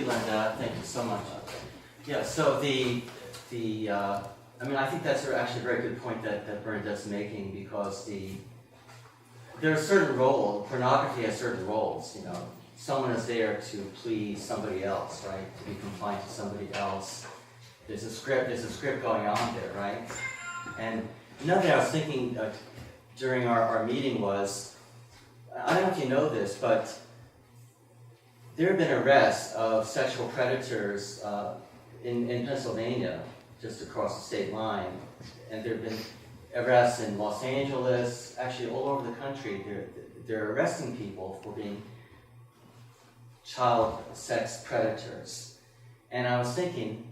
Linda. Thank you so much. Yeah, so I mean, I think that's actually a very good point that Bernadette's making, because there are certain roles, pornography has certain roles, you know. Someone is there to please somebody else, right? To be compliant to somebody else. There's a script going on there, right? And another thing I was thinking during our meeting was, I don't know if you know this, but there have been arrests of sexual predators in Pennsylvania, just across the state line. And there have been arrests in Los Angeles, actually all over the country. They're arresting people for being child sex predators. And I was thinking,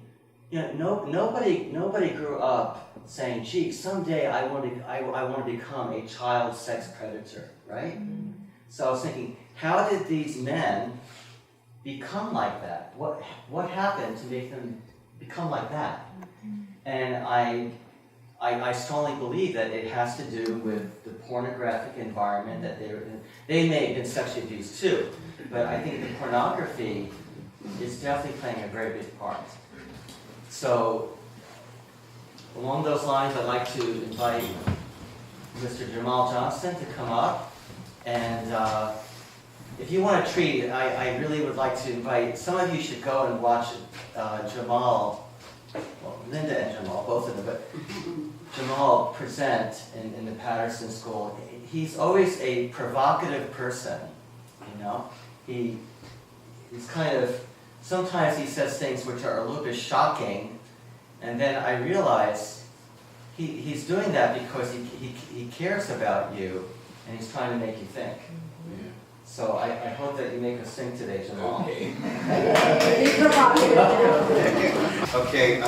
you know, nobody grew up saying, gee, someday I want to become a child sex predator, right? Mm-hmm. So I was thinking, how did these men become like that? What happened to make them become like that? Mm-hmm. And I strongly believe that it has to do with the pornographic environment that they may have been sexually abused too, but I think the pornography is definitely playing a very big part. So, along those lines, I'd like to invite Mr. Jamal Johnson to come up, and if you want a treat, I really would like to invite, some of you should go and watch Jamal, well, Linda and Jamal, both of them, but Jamal present in the Patterson School. He's always a provocative person, you know. He's kind of, sometimes he says things which are a little bit shocking, and then I realize he's doing that because he cares about you, and he's trying to make you think. Yeah. So I hope that you make us think today, Jamal. Okay. Okay,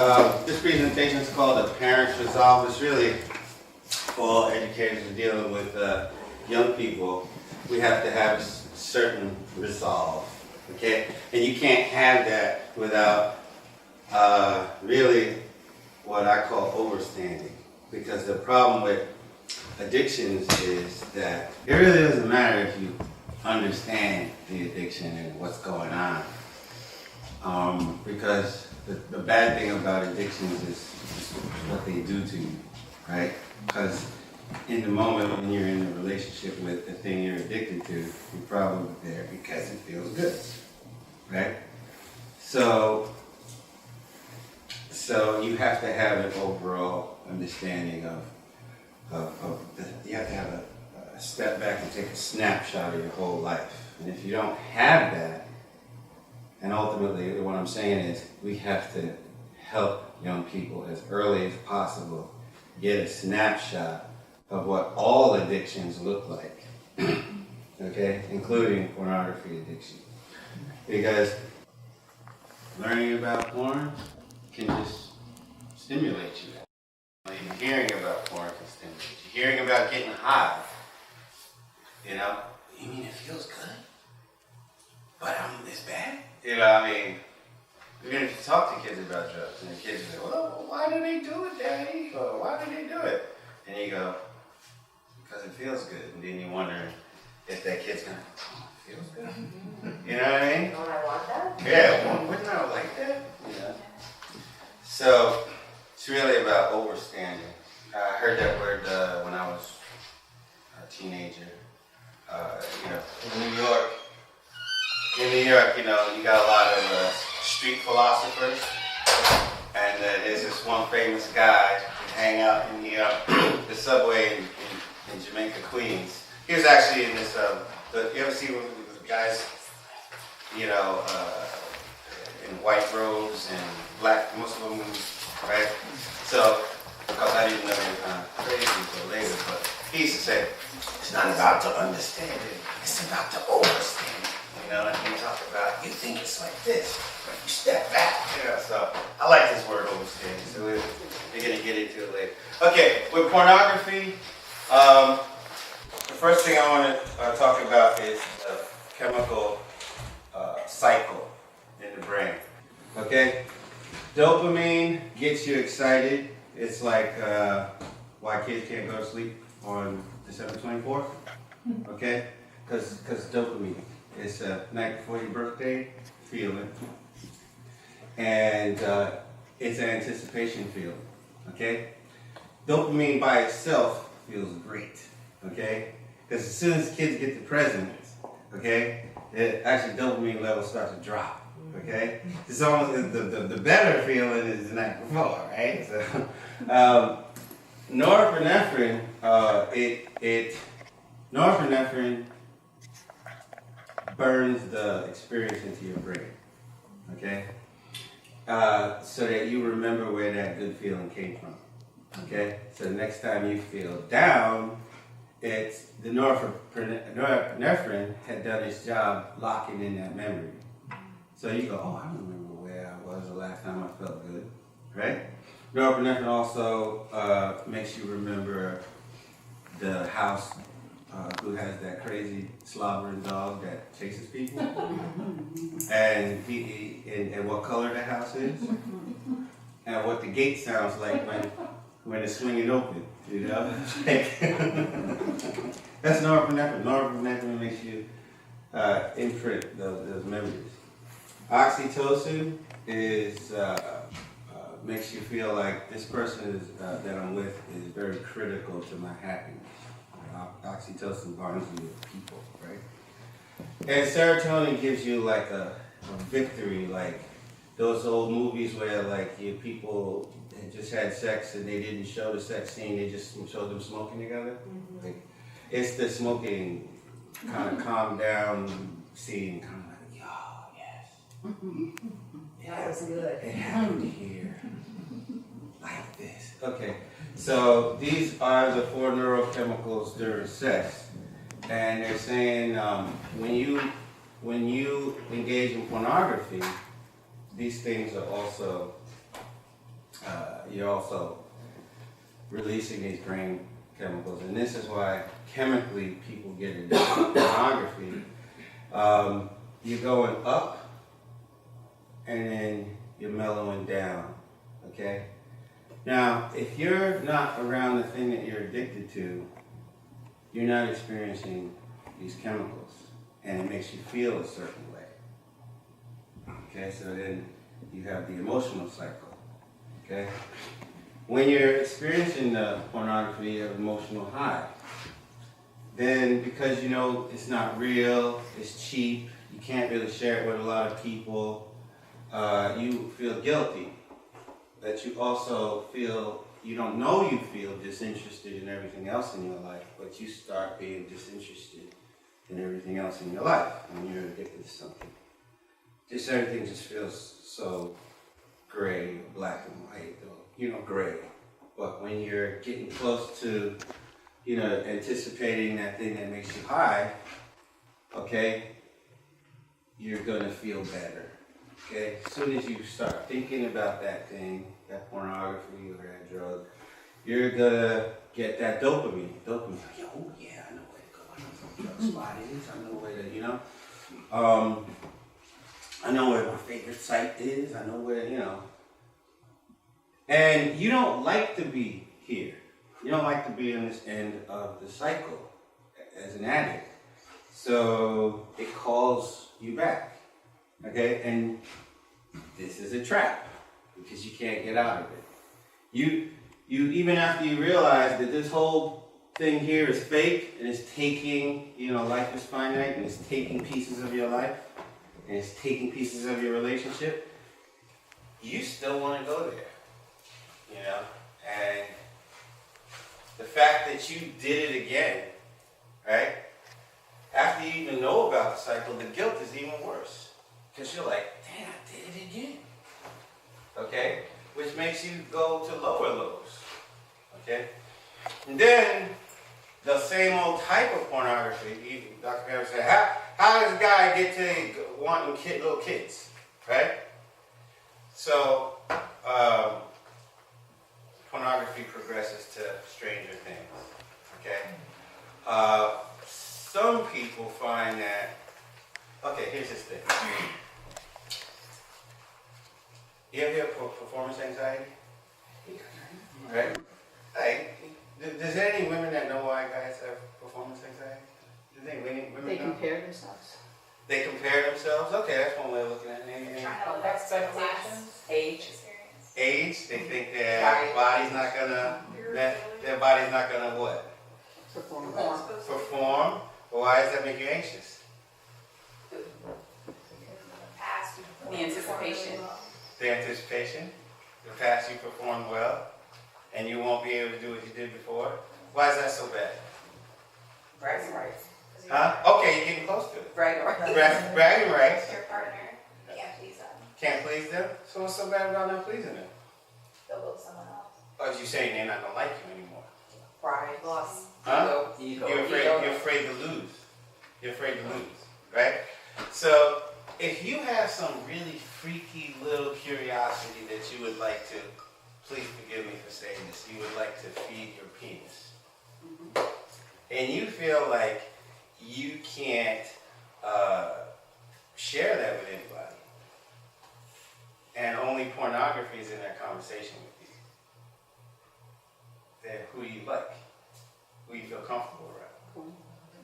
this presentation is called The Parents Resolve. It's really for all educators dealing with young people. We have to have certain resolve, okay? And you can't have that without really what I call overstanding. Because the problem with addictions is that it really doesn't matter if you understand the addiction and what's going on. Because the bad thing about addictions is what they do to you, right? Because in the moment when you're in a relationship with the thing you're addicted to, you're probably there because it feels good, right? So you have to have an overall understanding you have to have a step back and take a snapshot of your whole life. And if you don't have that, and ultimately what I'm saying is we have to help young people as early as possible get a snapshot of what all addictions look like, okay, including pornography addiction. Because learning about porn can just stimulate you. You're hearing about porn can stimulate you. Hearing about getting high, you know, you mean it feels good? But it's bad? You know, I mean, even if you talk to kids about drugs, and the kids say, well, why do they do it, Daddy? Or why do they do it? And you go, because it feels good. And then you wonder if that kid's going to, oh, it feels good. You know what I mean? Don't I want that? Yeah, well, wouldn't I like that? Yeah. So, it's really about overstanding. I heard that word when I was a teenager. You know, in New York, you know, you got a lot of street philosophers, and there's this one famous guy who hang out in the subway in Jamaica, Queens. He was actually in this. You ever see one of the guys, you know, in white robes and black, most of them, right? So, because I didn't know they were kind of crazy until later, but he used to say, it's not about the understanding, it's about the overstanding. You know, and he talked about, you think it's like this, but you step back. You know, so I like this word overstanding, so we're going to get into it later. Okay, with pornography, the first thing I want to talk about is the chemical cycle in the brain. Okay? Dopamine gets you excited. It's like why kids can't go to sleep on December 24th. Okay? Because dopamine. It's a night before your birthday feeling. and it's an anticipation feeling, okay? Dopamine by itself feels great, okay? Because as soon as kids get the presents, okay, actually dopamine levels start to drop, okay? It's almost the better feeling is the night before, right? So, norepinephrine, norepinephrine burns the experience into your brain, okay? So that you remember where that good feeling came from, okay? So the next time you feel down, it's the norepinephrine had done its job locking in that memory. So you go, oh, I remember where I was the last time I felt good, right? Norepinephrine also makes you remember the house who has that crazy slobbering dog that chases people, and what color the house is, and what the gate sounds like when it's swinging open. You know, that's norepinephrine. Norepinephrine makes you imprint those memories. Oxytocin is makes you feel like this person that I'm with is very critical to my happiness. Oxytocin bonds you with people, right? And serotonin gives you like a victory, like those old movies where like people just had sex and they didn't show the sex scene, they just showed them smoking together. Mm-hmm. Like, it's the smoking kind of calm down scene, kind of like, oh yes. That was good. It happened here. Like this. Okay. So these are the 4 neurochemicals during sex. And they're saying when you engage in pornography, these things are also you're also releasing these brain chemicals, and this is why chemically people get into pornography. You're going up, and then you're mellowing down. Okay. Now, if you're not around the thing that you're addicted to, you're not experiencing these chemicals, and it makes you feel a certain way. Okay, so then you have the emotional cycle. Okay, when you're experiencing the pornography, you have emotional high. Then, because you know it's not real, it's cheap, you can't really share it with a lot of people, you feel guilty. That you also feel, you don't know you feel disinterested in everything else in your life, but you start being disinterested in everything else in your life when you're addicted to something. Just everything just feels so gray, black and white, or, gray. But when you're getting close to, anticipating that thing that makes you high, okay, you're gonna feel better. Okay, as soon as you start thinking about that thing, that pornography or that drug, you're gonna get that dopamine. Dopamine, oh yeah, I know where to go. I know what the drug spot is. I know where to, I know where my favorite site is. I know where, And you don't like to be here. You don't like to be on this end of the cycle as an addict. So it calls you back. Okay, and this is a trap because you can't get out of it. You even after you realize that this whole thing here is fake and it's taking, life is finite and it's taking pieces of your life and it's taking pieces of your relationship, you still want to go there, and the fact that you did it again, right? After you even know about the cycle, the guilt is even worse. Because you're like, damn, I did it again. Okay? Which makes you go to lower lows. Okay? And then, the same old type of pornography, Dr. Barry said, how does a guy get to wanting little kids? Right? So, pornography progresses to stranger things. Okay? Some people find that, okay, here's this thing. You ever hear performance anxiety? Right? Hey, does any women that know why guys have performance anxiety? Do you think women They know? compare themselves. They compare themselves? Okay, that's one way of looking at it. Trying to expectations. Age. Age. They think their body's not gonna. Their body's not gonna what? Perform. Perform. Well, why does that make you anxious? The anticipation. The anticipation. The past you performed well, and you won't be able to do what you did before. Why is that so bad? Bragging rights. Huh? Okay, you're getting close to it. Bragging rights. Bragging rights. Your partner can't please them. Can't please them. So what's so bad about not pleasing them? They'll go with someone else. Or is you saying they're not gonna like you anymore? Pride. Loss. Huh? Ego. You're afraid to lose. You're afraid to lose, right? So if you have some really freaky little curiosity that you would like to, please forgive me for saying this, you would like to feed your penis, and you feel like you can't share that with anybody, and only pornography is in that conversation with you, then who do you like? Who you feel comfortable around?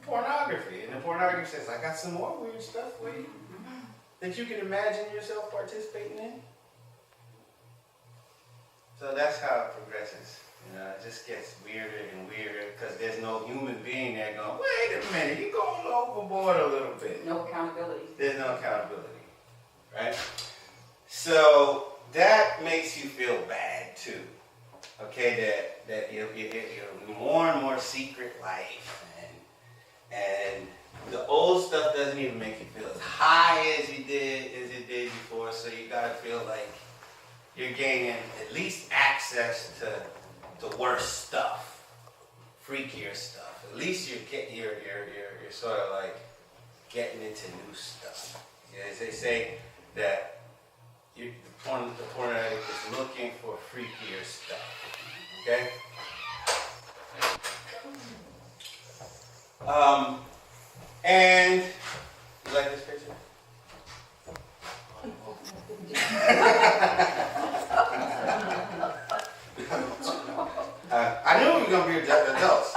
Pornography. And the pornography says, I got some more weird stuff for you that you can imagine yourself participating in. So that's how it progresses. You know, it just gets weirder and weirder because there's no human being there going, wait a minute, you're going overboard a little bit. No accountability. There's no accountability, right? So that makes you feel bad too. Okay, that you're more and more secret life, and the old stuff doesn't even make you feel as high as it did before. So you gotta feel like you're gaining at least access to worse stuff, freakier stuff. At least you're sort of like getting into new stuff. As they say that the porn addict is looking for freakier stuff. Okay? And you like this picture? I knew we were going to be adults.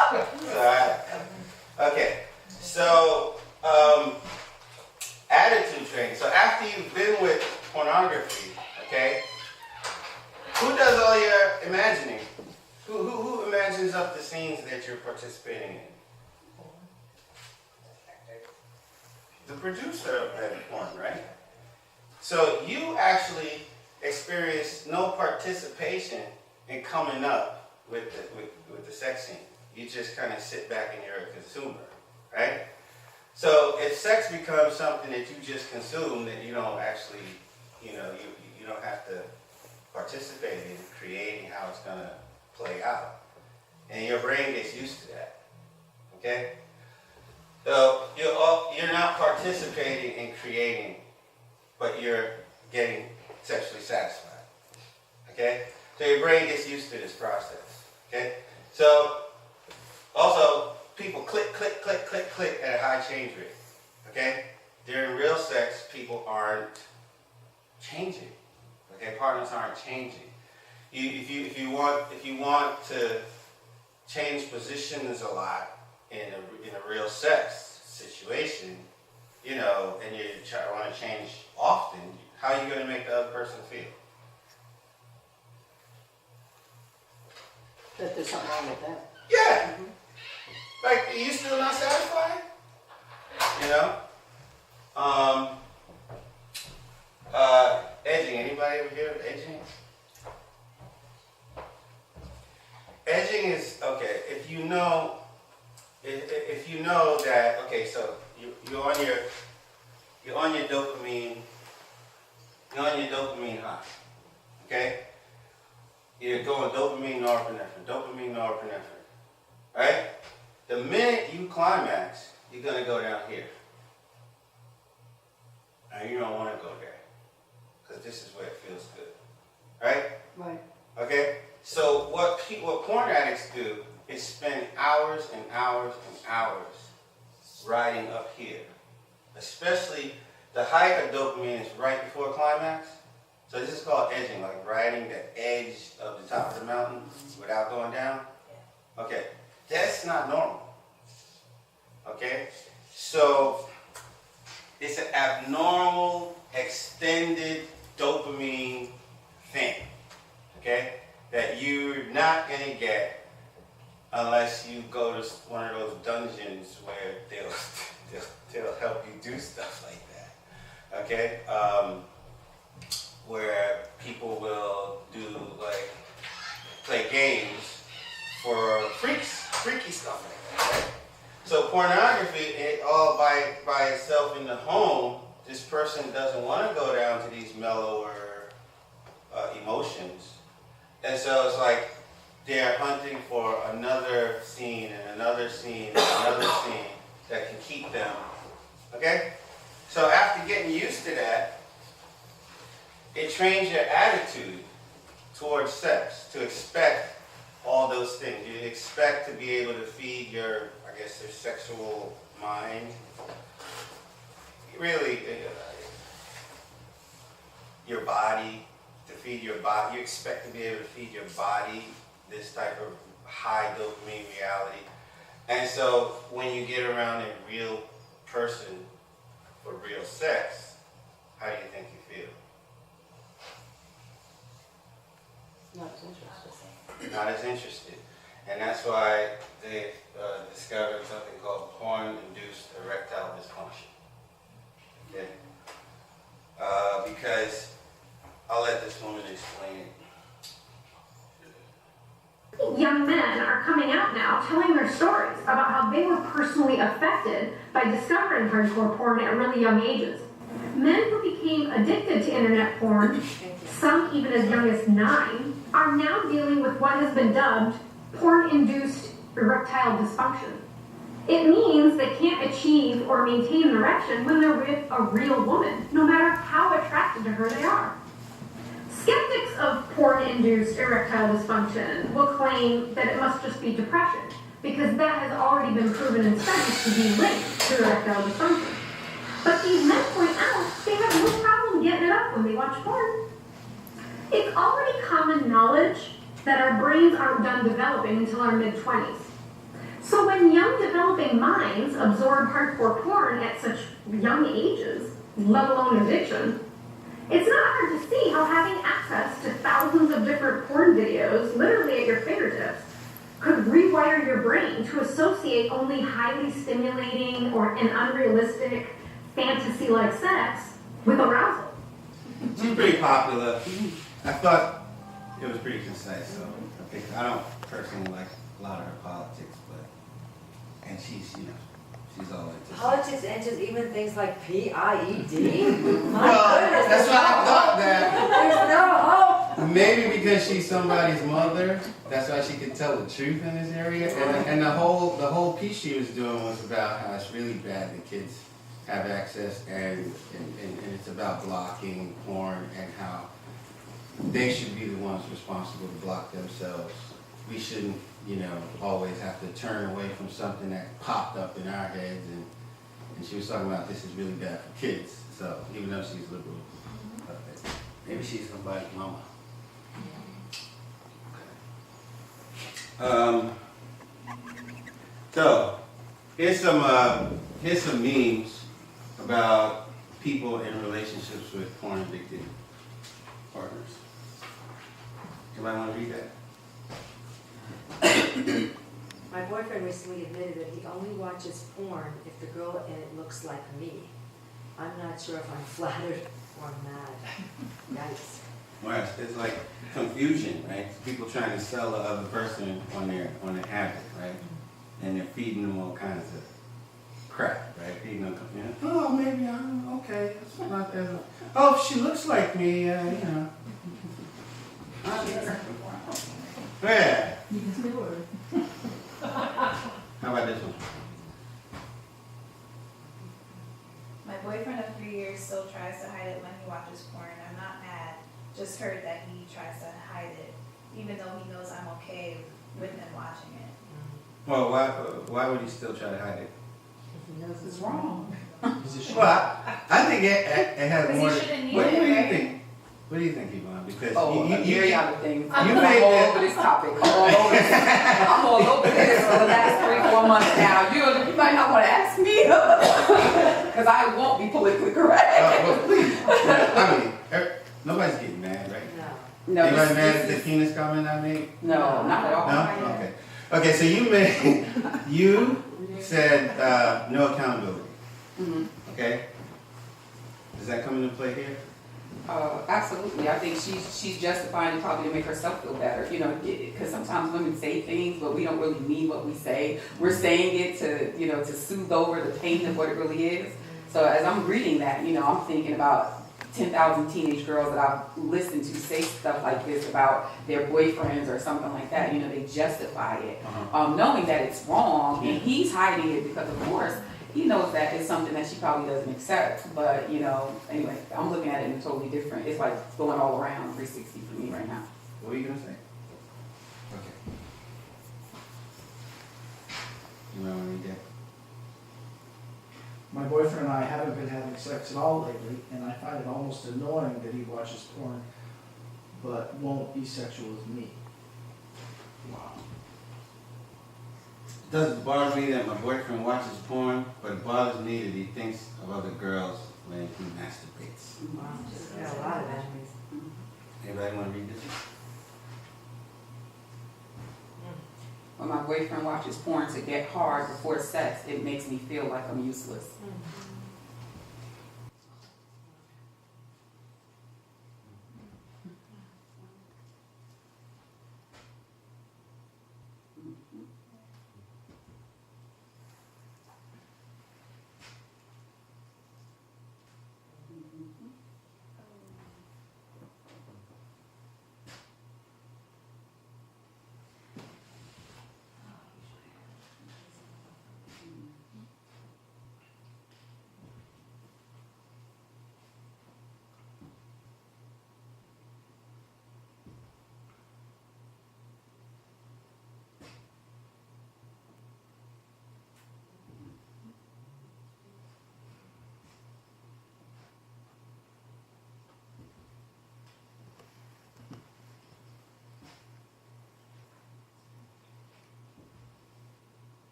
Okay. So, attitude training. So after you've been with pornography, okay, who does all your imagining? Who imagines up the scenes that you're participating in? The producer of that porn, right? So you actually experience no participation in coming up with the sex scene. You just kind of sit back and you're a consumer, right? So if sex becomes something that you just consume, that you don't actually, you don't have to participate in creating how it's going to play out. And your brain gets used to that, okay? So you're not participating in creating, but you're getting sexually satisfied, okay? So your brain gets used to this process, okay? So also, people click at a high change rate, okay? During real sex, people aren't changing, okay? Partners aren't changing. If you want to change positions a lot in a real sex situation, and you want to change often, how are you going to make the other person feel? That there's something wrong with that. Yeah. Like, are you still not satisfied? Edging. Anybody ever hear of edging? Edging is, okay, if you know that, okay, so you're on your dopamine high, okay? You're going dopamine, norepinephrine, right? The minute you climax, you're going to go down here. And you don't want to go there, because this is where it feels good, right? Right. Okay? So what porn addicts do is spend hours and hours and hours riding up here. Especially the height of dopamine is right before climax. So this is called edging, like riding the edge of the top of the mountain without going down. Okay, that's not normal. Okay? So it's an abnormal, extended dopamine okay, that you're not going to get unless you go to one of those dungeons where they'll help you do stuff like that, okay? Where people will do like play games for freaky stuff like that, right? So pornography, it all by itself in the home, this person doesn't want to go down to these mellower emotions. And so it's like they're hunting for another scene and another scene and another scene that can keep them, okay? So after getting used to that, it trains your attitude towards sex to expect all those things. You expect to be able to feed your, I guess, your sexual mind. Really, your body, to feed your body. You expect to be able to feed your body this type of high dopamine reality. And so when you get around a real person for real sex, how do you think you feel? Not as interested. Not as interested. And that's why they discovered something called porn-induced erectile dysfunction. Okay? Because I'll let this woman explain it. Young men are coming out now telling their stories about how they were personally affected by discovering hardcore porn at really young ages. Men who became addicted to internet porn, some even as young as 9, are now dealing with what has been dubbed porn-induced erectile dysfunction. It means they can't achieve or maintain an erection when they're with a real woman, no matter how attracted to her they are. Skeptics of porn-induced erectile dysfunction will claim that it must just be depression, because that has already been proven in studies to be linked to erectile dysfunction. But these men point out they have no problem getting it up when they watch porn. It's already common knowledge that our brains aren't done developing until our mid-20s. So when young developing minds absorb hardcore porn at such young ages, let alone addiction, it's not hard to see how having access to thousands of different porn videos, literally at your fingertips, could rewire your brain to associate only highly stimulating or an unrealistic fantasy-like sex with arousal. She's pretty popular. I thought it was pretty concise, so I don't personally like a lot of her politics, but, and she's all into Politics enters even things like PIED. My Well, goodness. that's why I thought that. There's no hope. Maybe because she's somebody's mother, that's why she could tell the truth in this area. And the whole piece she was doing was about how it's really bad that kids have access, and it's about blocking porn and how they should be the ones responsible to block themselves. We shouldn't, always have to turn away from something that popped up in our heads. And she was talking about this is really bad for kids. So even though she's liberal, maybe she's somebody's mama. So here's some memes about people in relationships with porn addicted partners. Anybody want to read that? My boyfriend recently admitted that he only watches porn if the girl in it looks like me. I'm not sure if I'm flattered or mad. Yikes. Well, it's like confusion, right? People trying to sell the other person on their habit, right? And they're feeding them all kinds of crap, right? Feeding them, oh, maybe I'm okay. It's not that. Oh, if she looks like me, Yeah. How about this one? My boyfriend of 3 years still tries to hide it when he watches porn. I'm not mad. Just heard that he tries to hide it, even though he knows I'm okay with him watching it. Well, why would he still try to hide it? He knows it's wrong. Well, I think it has Because more. he shouldn't need What do it, you right? think? What do you think, Yvonne? Because Very other things. you I'm made all that- over this topic. I'm all over this for the last 3-4 months now. You might not want to ask me because I won't be politically correct. well, please. I mean, nobody's getting mad, right? No. No, Anybody this mad at the is- penis comment I made? No, not at all. No? Okay. Okay, so you said no accountability. Mhm. Okay? Does that come into play here? Absolutely. I think she's justifying it probably to make herself feel better, you know, because sometimes women say things, but we don't really mean what we say. We're saying it to, you know, to soothe over the pain of what it really is. So as I'm reading that, you know, I'm thinking about 10,000 teenage girls that I've listened to say stuff like this about their boyfriends or something like that. You know, they justify it, knowing that it's wrong, and he's hiding it because, of course, he knows that it's something that she probably doesn't accept. But, you know, anyway, I'm looking at it in a totally different, it's like going all around 360 for me right now. What were you going to say? Okay. You want to read that? My boyfriend and I haven't been having sex at all lately, and I find it almost annoying that he watches porn, but won't be sexual with me. Wow. It doesn't bother me that my boyfriend watches porn, but it bothers me that he thinks of other girls when he masturbates. Yeah, a lot of that. Anybody want to read this? When my boyfriend watches porn to get hard before sex, it makes me feel like I'm useless.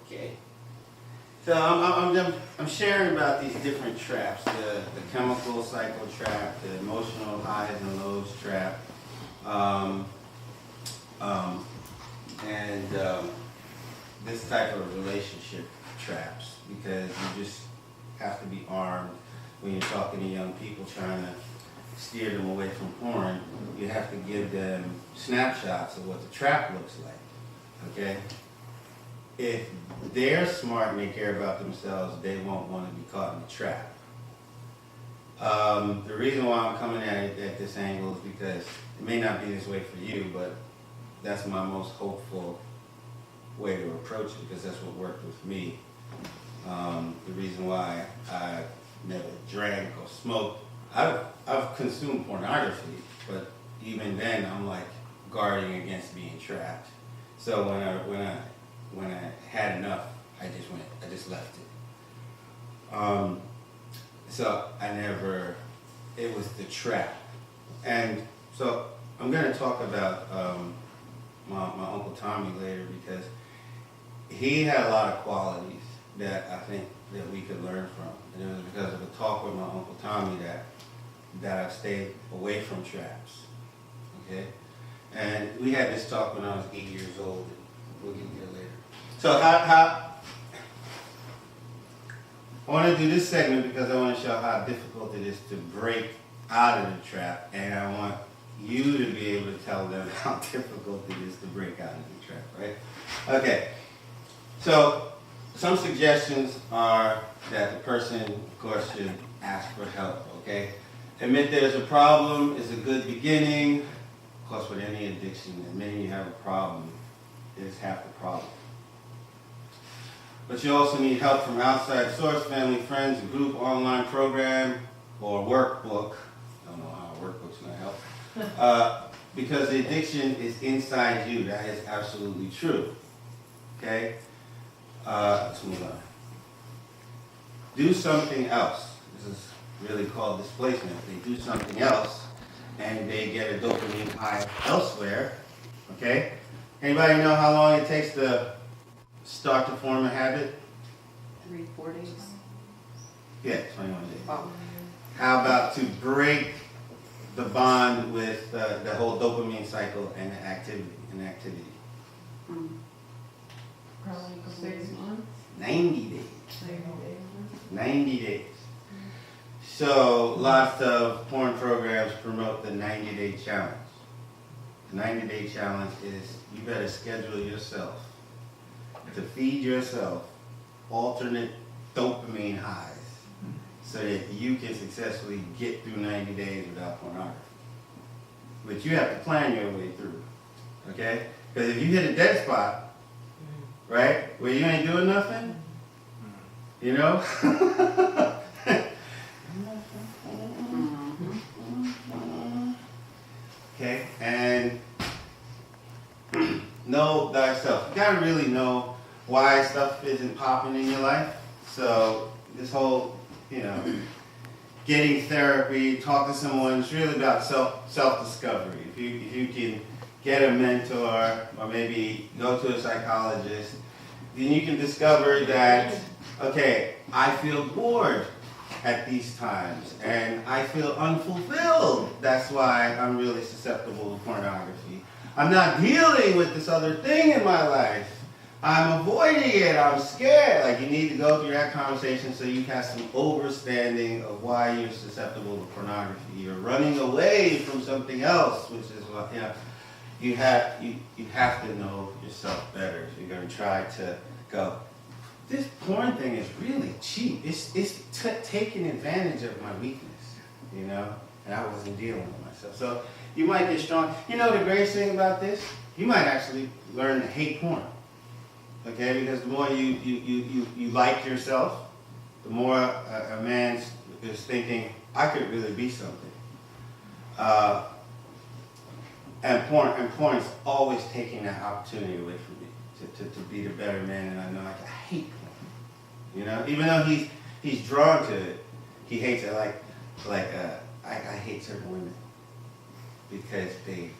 Okay. So I'm sharing about these different traps, the chemical cycle trap, the emotional highs and lows trap, and this type of relationship traps, because you just have to be armed when you're talking to young people trying to steer them away from porn. You have to give them snapshots of what the trap looks like, okay? If they're smart and they care about themselves, they won't want to be caught in the trap. The reason why I'm coming at it at this angle is because it may not be this way for you, but that's my most hopeful way to approach it, because that's what worked with me. The reason why I never drank or smoked, I've consumed pornography, but even then I'm like guarding against being trapped. So when I had enough, I just left it. So it was the trap. And so I'm going to talk about my Uncle Tommy later, because he had a lot of qualities that I think that we could learn from. And it was because of a talk with my Uncle Tommy that I've stayed away from traps. Okay? And we had this talk when I was 8 years old. We'll get there later. So I want to do this segment because I want to show how difficult it is to break out of the trap, and I want you to be able to tell them how difficult it is to break out of the trap, right? Okay, so some suggestions are that the person, of course, should ask for help, okay? Admit there's a problem is a good beginning. Of course, with any addiction, admitting you have a problem is half the problem. But you also need help from outside source, family, friends, a group, online program, or workbook. I don't know how a workbook's going to help. Because the addiction is inside you. That is absolutely true. Okay? Let's move on. Do something else. This is really called displacement. They do something else and they get a dopamine high elsewhere, okay? Anybody know how long it takes to start to form a habit? 3-4 days. Yeah, 21 days. Oh. How about to break the bond with the whole dopamine cycle and the activity? Probably 6 months. 90 days. 90 days. So lots of porn programs promote the 90-day challenge. The 90-day challenge is you better schedule yourself to feed yourself alternate dopamine highs so that you can successfully get through 90 days without pornography. But you have to plan your way through, okay? Because if you hit a dead spot, right, where you ain't doing nothing, you know? Okay, and know thyself. You gotta really know why stuff isn't popping in your life. So this whole, getting therapy, talk to someone, it's really about self-discovery. If you can get a mentor or maybe go to a psychologist, then you can discover that, okay, I feel bored at these times and I feel unfulfilled. That's why I'm really susceptible to pornography. I'm not dealing with this other thing in my life. I'm avoiding it. I'm scared. Like, you need to go through that conversation so you have some understanding of why you're susceptible to pornography. You're running away from something else, which is what, you have to know yourself better. If you're going to try to go, this porn thing is really cheap. It's taking advantage of my weakness, and I wasn't dealing with myself. So you might get strong. The greatest thing about this, you might actually learn to hate porn. Okay, because the more you like yourself, the more a man is thinking, I could really be something. And porn is always taking that opportunity away from me to be the better man, and I know I hate porn. Even though he's drawn to it, he hates it. I hate certain women because they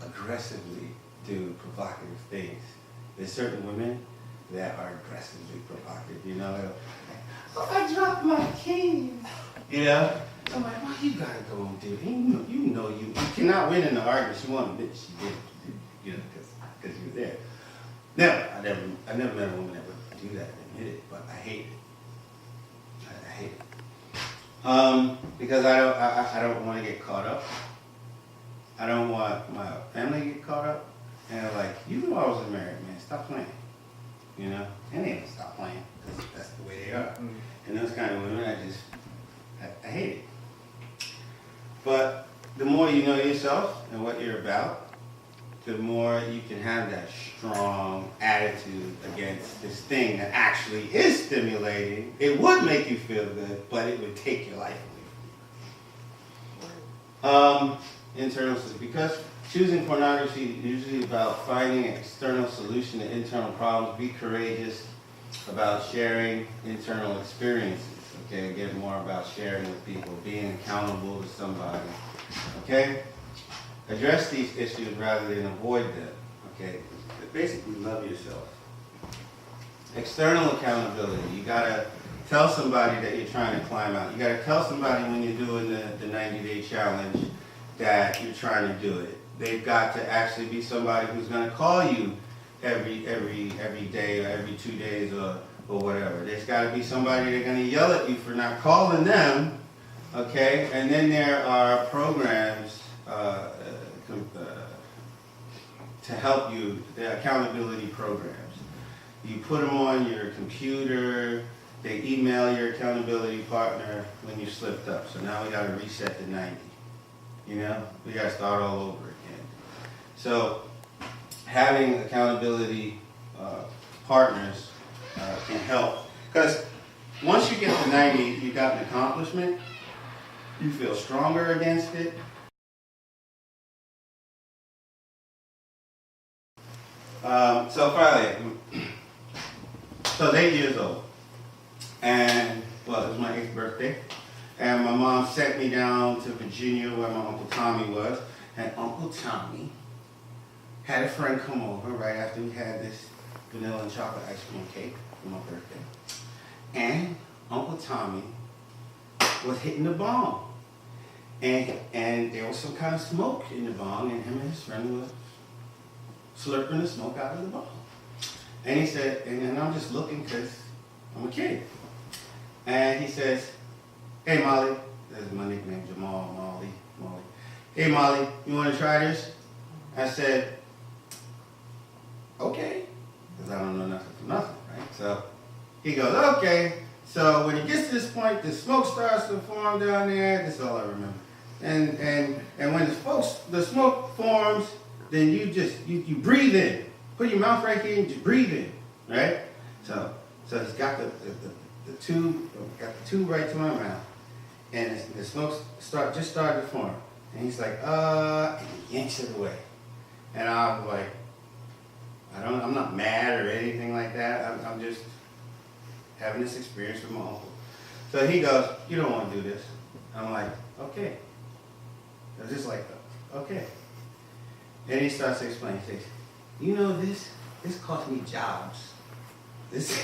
aggressively do provocative things. There's certain women that are aggressively provocative, oh, I dropped my keys. I'm like, why you gotta go and do it? You cannot win in the argument. She won't admit she did, because you were there. I never met a woman that would do that and admit it, but I hate it. I hate it. Because I don't want to get caught up. I don't want my family to get caught up. And they're like, you knew I was married, man. Stop playing. And they don't stop playing because that's the way they are. And those kind of women, I hate it. But the more you know yourself and what you're about, the more you can have that strong attitude against this thing that actually is stimulating. It would make you feel good, but it would take your life away from you. Internal solution. Because choosing pornography is usually about finding an external solution to internal problems. Be courageous about sharing internal experiences. Okay, again, more about sharing with people, being accountable to somebody. Okay? Address these issues rather than avoid them. Okay? But basically, love yourself. External accountability. You gotta tell somebody that you're trying to climb out. You gotta tell somebody when you're doing the 90-day challenge that you're trying to do it. They've got to actually be somebody who's gonna call you every day or every 2 days or whatever. There's got to be somebody that's going to yell at you for not calling them, okay? And then there are programs to help you, the accountability programs. You put them on your computer, they email your accountability partner when you slipped up. So now we got to reset to 90. We got to start all over again. So having accountability partners can help. Because once you get to 90, you got an accomplishment, you feel stronger against it. So I was 8 years old. And, well, it was my 8th birthday. birthday. And my mom sent me down to Virginia where my Uncle Tommy was. And Uncle Tommy had a friend come over right after we had this vanilla and chocolate ice cream cake for my birthday. And Uncle Tommy was hitting the bong. And there was some kind of smoke in the bong, and him and his friend was slurping the smoke out of the bong. And he said, and I'm just looking because I'm a kid. And he says, hey Molly, that's my nickname, Jamal, Molly. Hey Molly, you want to try this? I said, okay, because I don't know nothing from nothing, right? So he goes, okay. So when it gets to this point, the smoke starts to form down there. This is all I remember. And when the smoke forms, then you breathe in. Put your mouth right here and just breathe in, right? So he's got the tube right to my mouth, and the smoke just started to form. And he's like, and he yanks it away. And I was like, I'm not mad or anything like that. I'm just having this experience with my uncle. So he goes, you don't want to do this. I'm like, okay. I was just like, okay. And he starts to explain. He says, you know this cost me jobs. This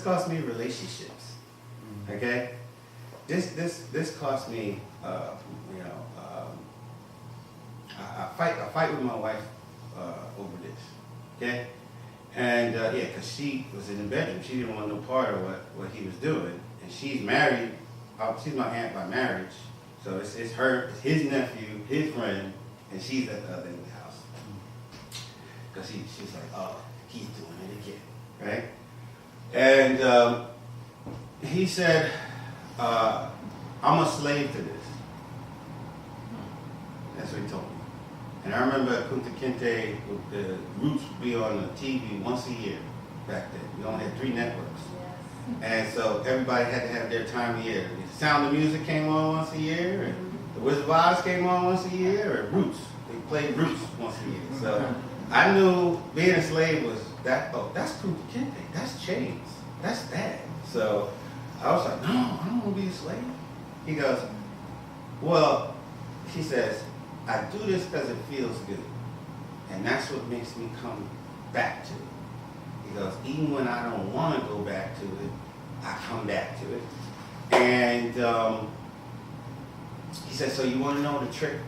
cost me relationships. Okay? This cost me, I fight with my wife over this. Okay? And because she was in the bedroom, she didn't want no part of what he was doing. And she's married. She's my aunt by marriage. So it's his nephew, his friend, and she's at the other end of the house. Because she's like, oh, he's doing it again, right? And he said, I'm a slave to this. That's what he told me. And I remember Kunta Kinte, the Roots would be on the TV once a year back then. We only had 3 networks. And so everybody had to have their time of year. The Sound of Music came on once a year, and The Wizard of Oz came on once a year, and Roots. They played Roots once a year. So I knew being a slave was that, that's Kunta Kinte, that's chains, that's that. So I was like, no, I don't want to be a slave. He goes, well, he says, I do this because it feels good. And that's what makes me come back to it. He goes, even when I don't want to go back to it, I come back to it. And he said, so you want to know the trick,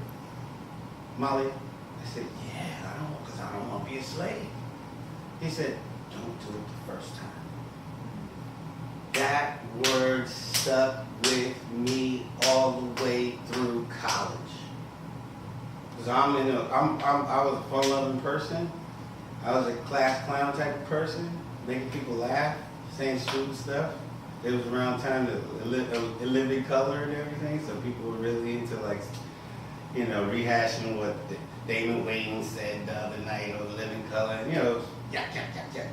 Molly? I said, yeah, because I don't want to be a slave. He said, don't do it the first time. That word stuck with me all the way through college. Because I was a fun-loving person. I was a class clown type of person, making people laugh, saying stupid stuff. It was around time to live in color and everything, so people were really into rehashing what Damon Wayans said the other night or Live in Color.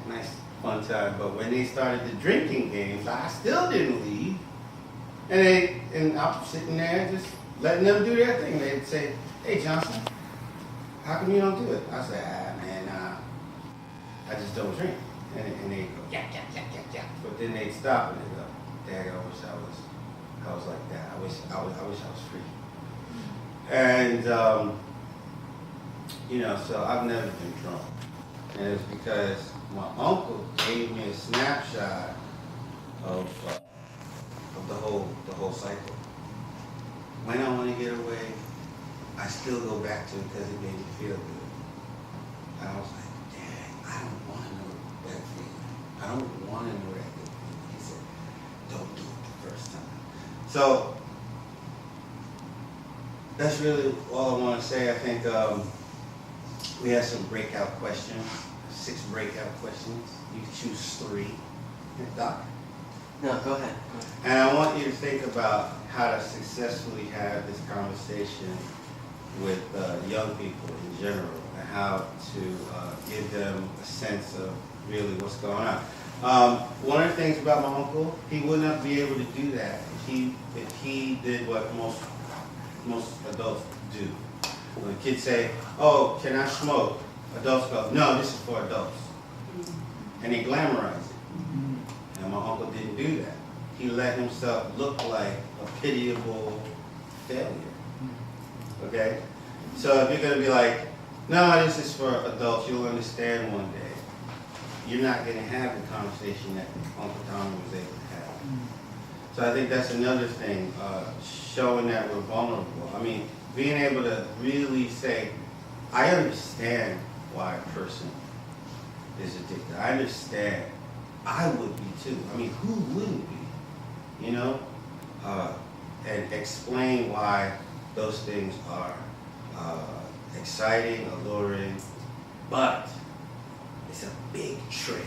Nice fun time. But when they started the drinking games, I still didn't leave. And I'm sitting there just letting them do their thing. They'd say, hey Johnson, how come you don't do it? I said, man, I just don't drink. And they go, yeah. But then they'd stop and they'd go, Dad, I wish I was like that. I wish I was free. And so I've never been drunk. And it's because my uncle gave me a snapshot of the whole cycle. When I want to get away, I still go back to it because it made me feel good. And I was like, Dad, I don't want to know that feeling. I don't want to know that good feeling. He said, don't do it the first time. So that's really all I want to say. I think we have some breakout questions, 6 breakout questions. You can choose 3. Doc? No, go ahead. And I want you to think about how to successfully have this conversation with young people in general, and how to give them a sense of really what's going on. One of the things about my uncle, he would not be able to do that if he did what most adults do. When kids say, oh, can I smoke? Adults go, no, this is for adults. And they glamorize it. And my uncle didn't do that. he let himself look like a pitiable failure. Okay? So if you're going to be like, no, this is for adults, you'll understand one day, you're not going to have the conversation that Uncle Tommy was able to have. So I think that's another thing, showing that we're vulnerable. I mean, being able to really say, I understand why a person is addicted. I understand. I would be too. I mean, who wouldn't be? You know? And explain why those things are exciting, alluring, but it's a big trick.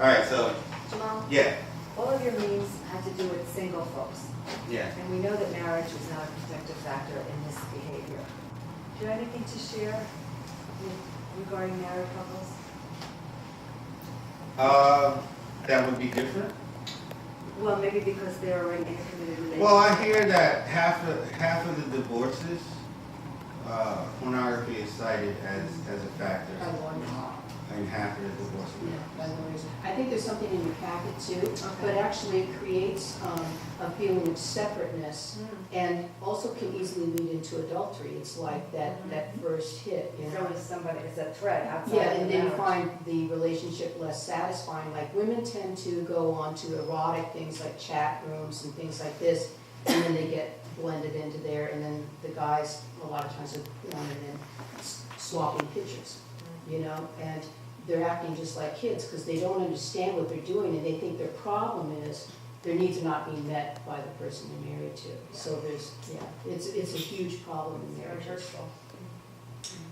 All right, so, Jamal, yeah. all of your memes had to do with single folks. Yeah. And we know that marriage is not a protective factor in this behavior. Do you have anything to share regarding married couples? That would be different. Well, maybe because they're already in a committed relationship. Well, I hear that half of the divorces, pornography is cited as a factor By lawyers. in half of the divorces. Yeah, by lawyers. I think there's something in your packet too, Okay. but actually it creates a feeling of separateness and also can easily lead into adultery. It's like that first hit, you know? So is somebody, it's a threat outside Yeah, of and the then you marriage. find the relationship less satisfying. Like women tend to go on to erotic things like chat rooms and things like this, and then they get blended into there, and then the guys a lot of times are porn and then swapping pictures, you know, and they're acting just like kids because they don't understand what they're doing, and they think their problem is their needs are not being met by the person they're married to. So there's, it's a huge problem in Very marriages. hurtful.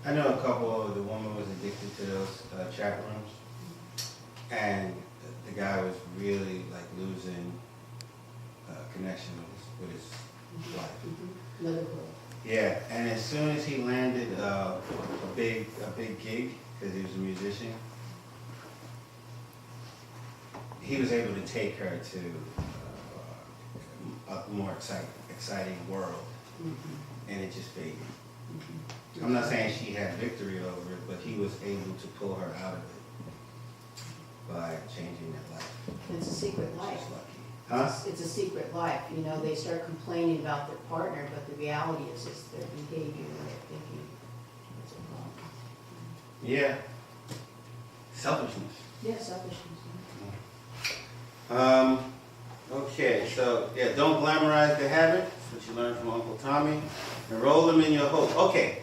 I know a couple, the woman was addicted to those chat rooms, and the guy was really like losing connection with his wife. Motherhood. Yeah, and as soon as he landed a big gig, because he was a musician, he was able to take her to a more exciting world, and it just faded. I'm not saying she had victory over it, but he was able to pull her out of it by changing their life. It's a secret life. She's lucky. Huh? It's a secret life. You know, they start complaining about their partner, but the reality is their behavior and their thinking. It's a problem. Yeah. Selfishness. Yeah, selfishness. Okay, so yeah, don't glamorize the habit. That's what you learned from Uncle Tommy. Enroll them in your hope. Okay.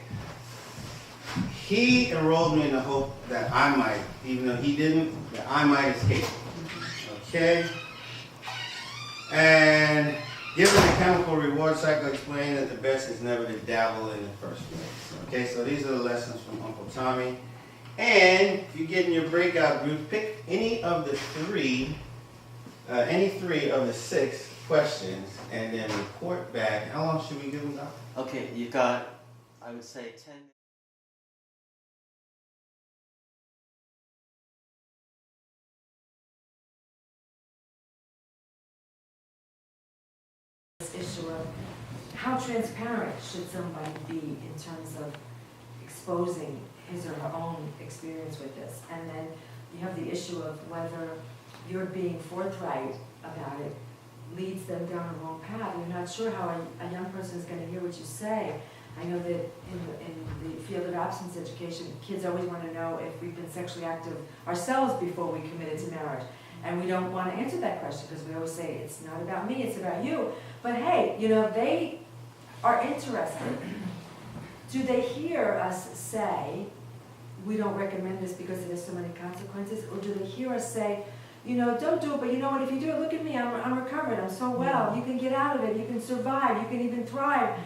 He enrolled me in the hope that I might, even though he didn't, that I might escape. Okay? And given the chemical reward cycle, explain that the best is never to dabble in the first place. Okay, so these are the lessons from Uncle Tommy. And if you get in your breakout group, pick any of the any three of the 6 questions, and then report back. How long should we give them, Doc? Okay, you got, I would say 10 minutes. This issue of how transparent should somebody be in terms of exposing his or her own experience with this. And then you have the issue of whether you're being forthright about it leads them down the wrong path. You're not sure how a young person is going to hear what you say. I know that in the field of abstinence education, kids always want to know if we've been sexually active ourselves before we committed to marriage. And we don't want to answer that question because we always say, it's not about me, it's about you. But hey, you know, they are interested. Do they hear us say, we don't recommend this because there's so many consequences? Or do they hear us say, you know, don't do it, but you know what, if you do it, look at me, I'm recovered, I'm so well, you can get out of it, you can survive, you can even thrive.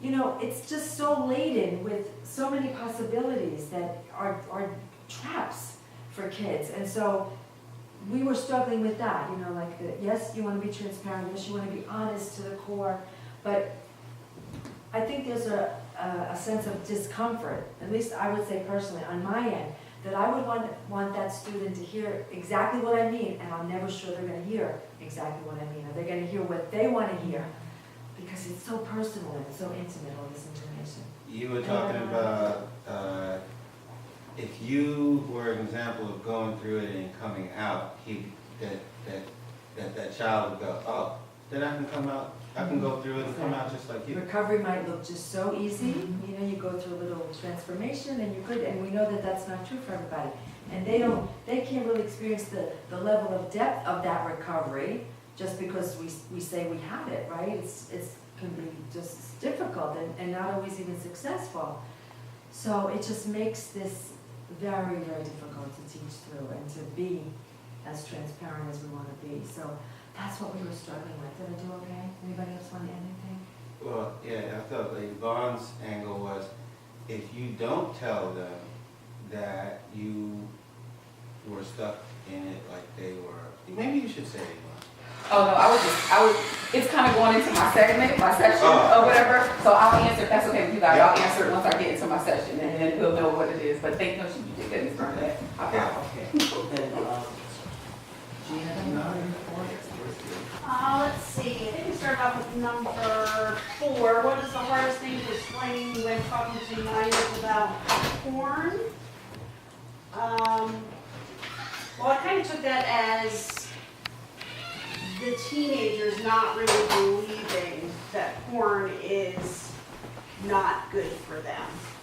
You know, it's just so laden with so many possibilities that are traps for kids. And so we were struggling with that, you know, like, yes, you want to be transparent, yes, you want to be honest to the core, but I think there's a sense of discomfort, at least I would say personally, on my end, that I would want that student to hear exactly what I mean, and I'm never sure they're going to hear exactly what I mean. Are they going to hear what they want to hear? Because it's so personal and so intimate, all this information. You were talking about if you were an example of going through it and coming out, that that child would go, oh, then I can come out, I can go through it and come out just like you. Recovery might look just so easy, you know, you go through a little transformation and you're good, and we know that that's not true for everybody. And they can't really experience the level of depth of that recovery just because we say we have it, right? It's can be just difficult and not always even successful. So it just makes this very, very difficult to teach through and to be as transparent as we want to be. So that's what we were struggling with. Did I do okay? Anybody else want to add anything? Well, yeah, I thought like Vaughn's angle was, if you don't tell them that you were stuck in it like they were, maybe you should say it. Oh, no, I was, it's kind of going into my segment, my section or whatever, so I'll answer, if that's okay with you guys, I'll answer it once I get into my session, and then we'll know what it is, but thank you, you did good, Ms. Burnett. Okay. Then, Gina? Let's see, I think we started off with number 4. What is the hardest thing to explain when talking to minors about porn? Well, I kind of took that as the teenagers not really believing that porn is not good for them,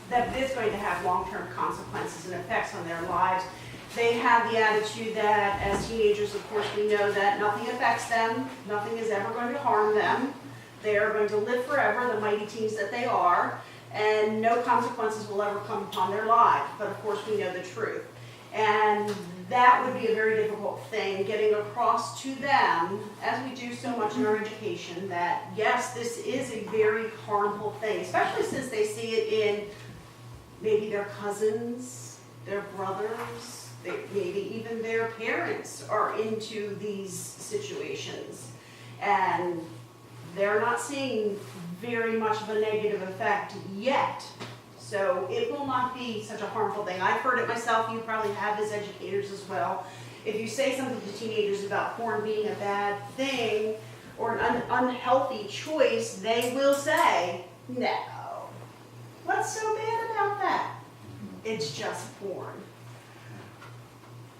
that it's going to have long-term consequences and effects on their lives. They have the attitude that as teenagers, of course, we know that nothing affects them, nothing is ever going to harm them. They are going to live forever, the mighty teens that they are, and no consequences will ever come upon their lives. But of course, we know the truth. And that would be a very difficult thing, getting across to them, as we do so much in our education, that yes, this is a very harmful thing, especially since they see it in maybe their cousins, their brothers, maybe even their parents are into these situations. And they're not seeing very much of a negative effect yet. So it will not be such a harmful thing. I've heard it myself, you probably have as educators as well. If you say something to teenagers about porn being a bad thing or an unhealthy choice, they will say, no, what's so bad about that? It's just porn.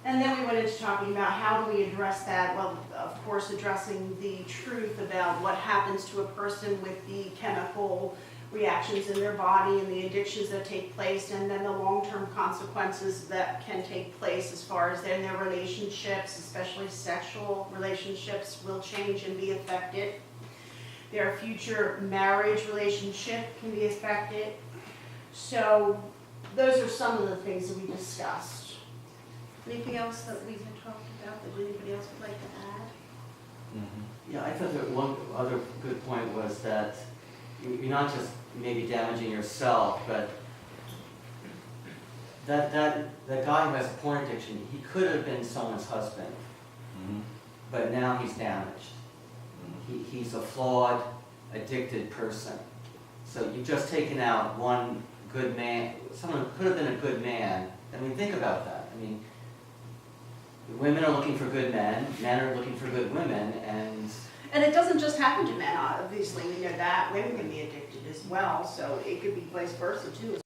And then we went into talking about how do we address that? Well, of course, addressing the truth about what happens to a person with the chemical reactions in their body and the addictions that take place, and then the long-term consequences that can take place as far as their relationships, especially sexual relationships, will change and be affected. Their future marriage relationship can be affected. So those are some of the things that we discussed. Anything else that we had talked about that anybody else would like to add? Yeah, I thought that one other good point was that you're not just maybe damaging yourself, but that guy who has a porn addiction, he could have been someone's husband, but now he's damaged. He's a flawed, addicted person. So you've just taken out one good man, someone who could have been a good man. I mean, think about that. I mean, women are looking for good men are looking for good women, And it doesn't just happen to men, obviously, we know that. Women can be addicted as well, so it could be vice versa too.